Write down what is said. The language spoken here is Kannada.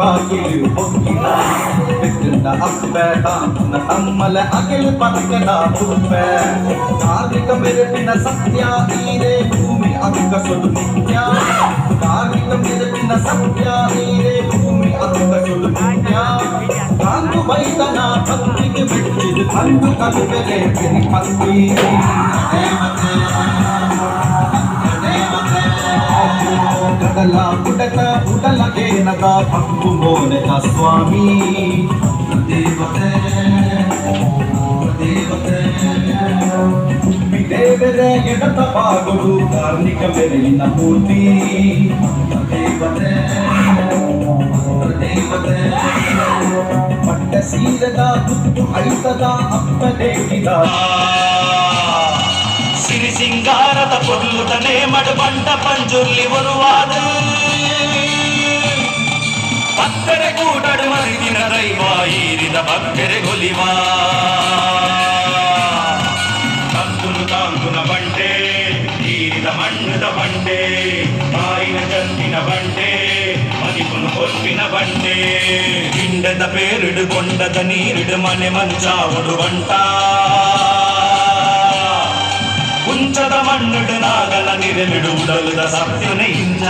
ಬಾಗಿಲು ಹೊಕ್ಕಿದ ಬಿಟ್ಟಿದ್ದ ಅಪ್ಪೆ ತಾನ ತಮ್ಮಲೆ ಅಗಿಲು ಪಕ್ಕದ ಹುಪ್ಪೆ ಕಾರ್ಮಿಕ ಮೆರಟಿನ ಸತ್ಯ ಈರೇ ಭೂಮಿ ಅಗ್ಗಸೊಲು ನಿತ್ಯ ಕಾರ್ಮಿಕ ಮೆರಟಿನ ಸತ್ಯ ಈರೇ ಭೂಮಿ ಅಗ್ಗಸೊಲು ನಿತ್ಯ ಕಾಂದು ಬೈದನ ಕತ್ತಿಗೆ ಬಿಟ್ಟಿದ್ದು ಕಂಡು ಕಲುವೆಲೆ ಬೆರಿ ಪತ್ತಿ ಕಡಲ ಪುಟಕ ಉಡಲಗೆ ನಗ ಪಕ್ಕು ಮೋನೆತ ಸ್ವಾಮಿ ದೇವತೆ ದೇವತೆ ದೇವರ ಎಡತ ಬಾಗುಡು ಕಾರ್ಮಿಕ ಬೆರಳಿನ ಮೂರ್ತಿ ದೇವತೆ ದೇವತೆ ಪಟ್ಟ ಸೀರದ ತುತ್ತು ಐತದ ಅಪ್ಪ ದೇವಿದ ಸಿರಿ ಸಿಂಗಾರದ ಪೊರ್ಲುತನೆ ಮಡುಬಂಡ ಪಂಜುರ್ಲಿ ಒರುವಾದ ಪತ್ತರೆ ಕೂಡಡು ಮರಿದಿನ ದೈವ ಈರಿದ ಭಕ್ತರೆ ಗೊಲಿವ ತಂದುನು ತಾಂಗುನ ಬಂಡೆ ಈರಿದ ಮಣ್ಣದ ಬಂಡೆ ಬಾಯಿನ ಜಂತಿನ ಬಂಡೆ ಮದಿಪುನು ಕೊರ್ಪಿನ ಬಂಡೆ ಗಿಂಡದ ಪೇರಿಡು ಕೊಂಡದ ನೀರಿಡು ಮನೆ ಮಂಚ ಒಡುವಂಟ ಕುಂಚದ ಮಣ್ಣುಡು ನಾಗಲ ನಿರಲಿಡು ಉಡಲುದ ಸತ್ಯುನ ಇಂಜ